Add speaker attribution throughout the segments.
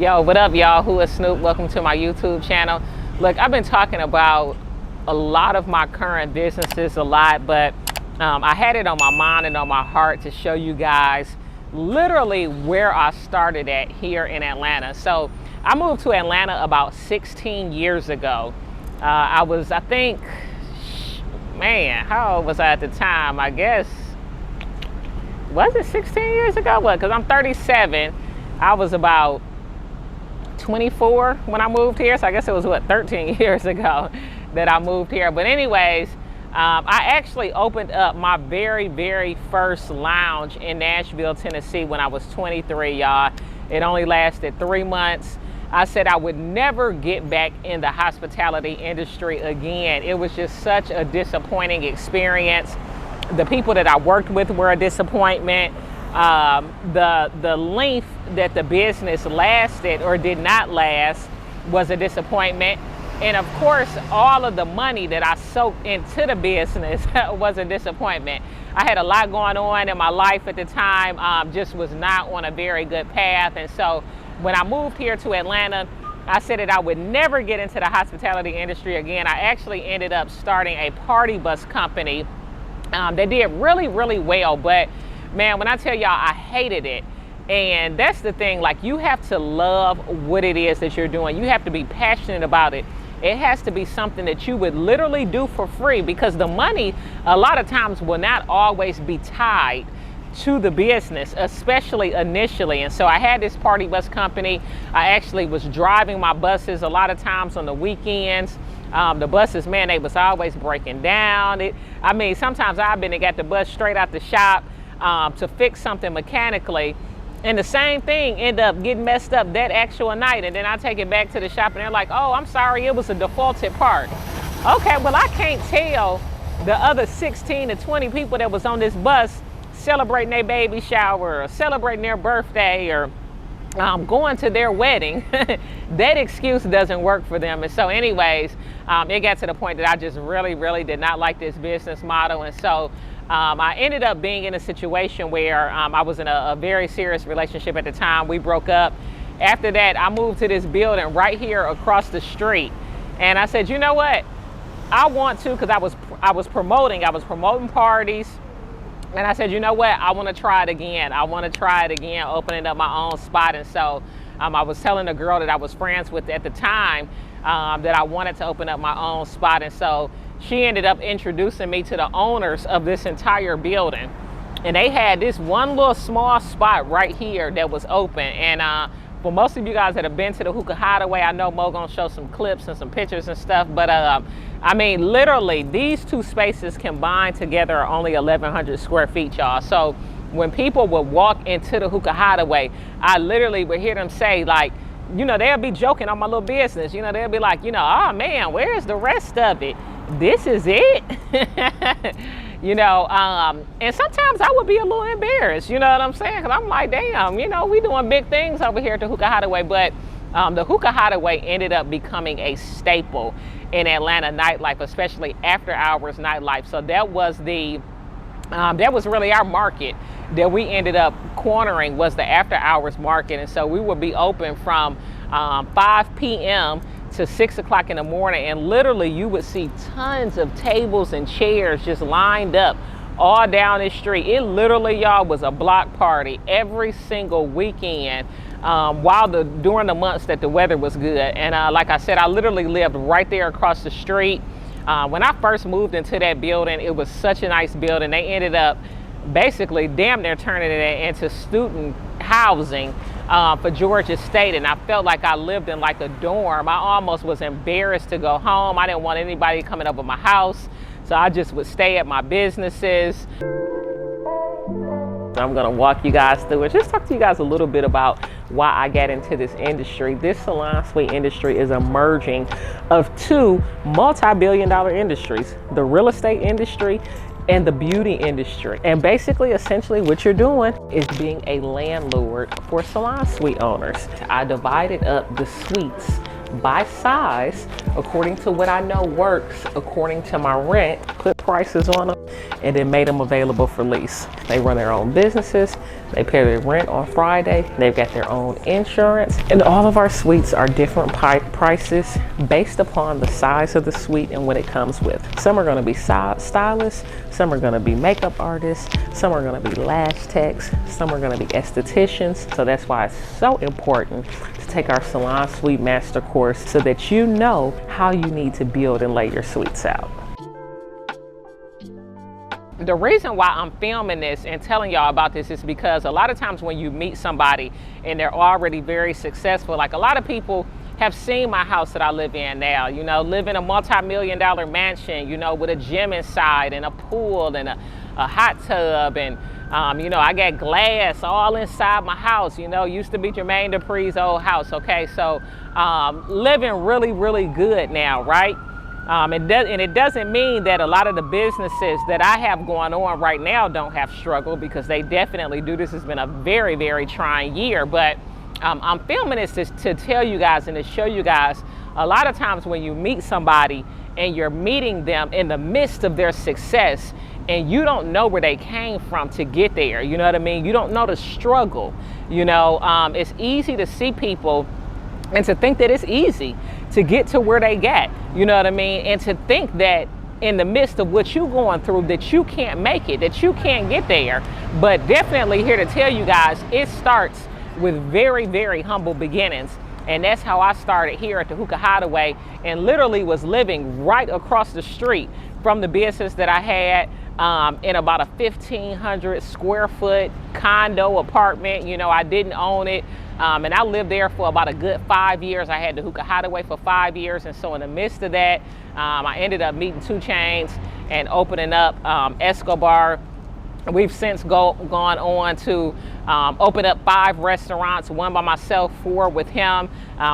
Speaker 1: Yo, what up, y'all? Who is Snoop? Welcome to my YouTube channel. Look, I've been talking about a lot of my current businesses a lot, but I had it on my mind and on my heart to show you guys literally where I started at here in Atlanta. So I moved to Atlanta about 16 years ago. I think, man, how old was I at the time? I guess, was it 16 years ago? What? Because I'm 37. I was about 24 when I moved here, so I guess it was, what, 13 years ago that I moved here. But anyways, I actually opened up my very first lounge in Nashville, Tennessee when I was 23, y'all. It only lasted 3 months. I said I would never get back in the hospitality industry again. It was just such a disappointing experience. The people that I worked with were a disappointment. The length that the business lasted or did not last was a disappointment. And of course, all of the money that I soaked into the business was a disappointment. I had a lot going on in my life at the time, just was not on a very good path. And so when I moved here to Atlanta, I said that I would never get into the hospitality industry again. I actually ended up starting a party bus company. They did really well, but man, when I tell y'all, I hated it. And that's the thing, like, you have to love what it is that you're doing. You have to be passionate about it. It has to be something that you would literally do for free, because the money a lot of times will not always be tied to the business, especially initially. And so I had this party bus company. I actually was driving my buses a lot of times on the weekends. The buses, man, they was always breaking down. I mean, sometimes I've been and got the bus straight out the shop to fix something mechanically, and the same thing end up getting messed up that actual night, and then I take it back to the shop and they're like, oh, I'm sorry, it was a defaulted part. Okay, well, I can't tell the other 16 to 20 people that was on this bus celebrating their baby shower or celebrating their birthday or going to their wedding. That excuse doesn't work for them. And so anyways, it got to the point that I just really did not like this business model. And so I ended up being in a situation where I was in a very serious relationship at the time. We broke up. After that, I moved to this building right here across the street. And I said, you know what? I want to, because I was promoting parties. And I said, you know what? I want to try it again. I want to try it again, opening up my own spot. And so I was telling a girl that I was friends with at the time that I wanted to open up my own spot. And so she ended up introducing me to the owners of this entire building. And they had this one little small spot right here that was open. And for most of you guys that have been to the Hookah Hideaway, I know Mo gonna show some clips and some pictures and stuff, but I mean, literally, these two spaces combined together are only 1,100 square feet, y'all. So when people would walk into the Hookah Hideaway, I literally would hear them say, like, you know, they'll be joking on my little business. You know, they'll be like, you know, oh man, where's the rest of it? This is it. You know, and sometimes I would be a little embarrassed, you know what I'm saying? Because I'm like, damn, you know, we doing big things over here at the Hookah Hideaway. But the Hookah Hideaway ended up becoming a staple in Atlanta nightlife, especially after hours nightlife. So that was really our market that we ended up cornering, was the after hours market. And so we would be open from 5 p.m. to 6 o'clock in the morning, and literally you would see tons of tables and chairs just lined up all down the street. It literally, y'all, was a block party every single weekend during the months that the weather was good. And like I said, I literally lived right there across the street. When I first moved into that building, it was such a nice building. They ended up basically damn near turning it into student housing for Georgia State, and I felt like I lived in like a dorm. I almost was embarrassed to go home. I didn't want anybody coming over my house, so I just would stay at my businesses. I'm gonna walk you guys through it, just talk to you guys a little bit about why I got into this industry. This salon suite industry is a merging of two multi-billion-dollar industries, the real estate industry and the beauty industry. And basically, essentially what you're doing is being a landlord for salon suite owners. I divided up the suites by size, according to what I know works, according to my rent, put prices on them, and then made them available for lease. They run their own businesses, they pay their rent on Friday, they've got their own insurance, and all of our suites are different prices based upon the size of the suite and what it comes with. Some are going to be stylists, some are going to be makeup artists, some are going to be lash techs, some are going to be estheticians. So that's why it's so important to take our Salon Suite Master course so that you know how you need to build and lay your suites out. The reason why I'm filming this and telling y'all about this is because a lot of times when you meet somebody and they're already very successful, like a lot of people have seen my house that I live in now, you know, live in a multi-million-dollar mansion, you know, with a gym inside and a pool and a hot tub, and you know, I got glass all inside my house, you know, used to be Jermaine Dupri's old house, okay? So living really, really good now, right? And it doesn't mean that a lot of the businesses that I have going on right now don't have struggle, because they definitely do. This has been a very, very trying year, but I'm filming this to tell you guys and to show you guys, a lot of times when you meet somebody and you're meeting them in the midst of their success and you don't know where they came from to get there, you know what I mean? You don't know the struggle, you know? It's easy to see people and to think that it's easy to get to where they got, you know what I mean? And to think that in the midst of what you're going through, that you can't make it, that you can't get there. But definitely here to tell you guys, it starts with very, very humble beginnings. And that's how I started here at the Hookah Hideaway, and literally was living right across the street from the business that I had, in about a 1,500 square foot condo apartment. You know, I didn't own it. And I lived there for about a good 5 years. I had the Hookah Hideaway for 5 years. And so in the midst of that, I ended up meeting 2 Chainz and opening up Escobar. We've since gone on to open up 5 restaurants, 1 by myself, 4 with him.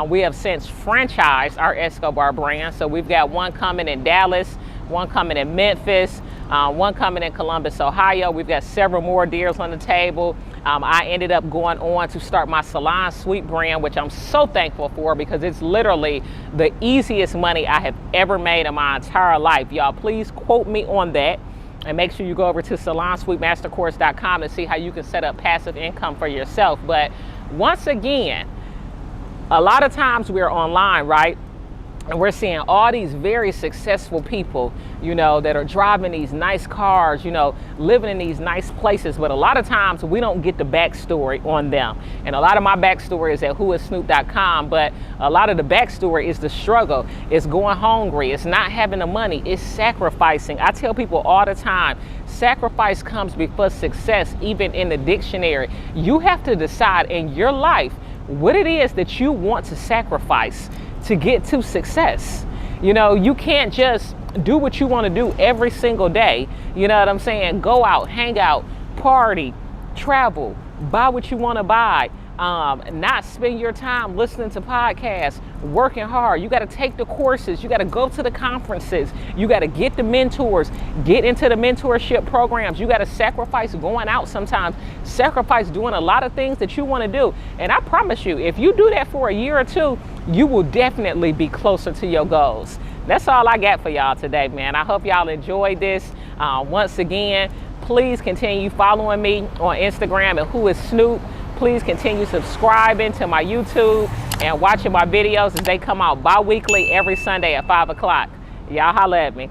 Speaker 1: We have since franchised our Escobar brand. So we've got 1 coming in Dallas, 1 coming in Memphis, 1 coming in Columbus, Ohio. We've got several more deals on the table. I ended up going on to start my Salon Suite brand, which I'm so thankful for, because it's literally the easiest money I have ever made in my entire life. Y'all, please quote me on that. And make sure you go over to salonsuitemastercourse.com to see how you can set up passive income for yourself. But once again, a lot of times we're online, right? And we're seeing all these very successful people, you know, that are driving these nice cars, you know, living in these nice places. But a lot of times we don't get the backstory on them. And a lot of my backstory is at WhoIsSnoop.com. But a lot of the backstory is the struggle. It's going hungry. It's not having the money. It's sacrificing. I tell people all the time, sacrifice comes before success, even in the dictionary. You have to decide in your life what it is that you want to sacrifice to get to success. You know, you can't just do what you want to do every single day. You know what I'm saying? Go out, hang out, party, travel, buy what you want to buy, not spend your time listening to podcasts, working hard. You got to take the courses. You got to go to the conferences. You got to get the mentors, get into the mentorship programs. You got to sacrifice going out sometimes, sacrifice doing a lot of things that you want to do. And I promise you, if you do that for a year or 2, you will definitely be closer to your goals. That's all I got for y'all today, man. I hope y'all enjoyed this. Once again, please continue following me on Instagram at WhoIsSnoop. Please continue subscribing to my YouTube and watching my videos as they come out bi-weekly every Sunday at 5 o'clock. Y'all holla at me.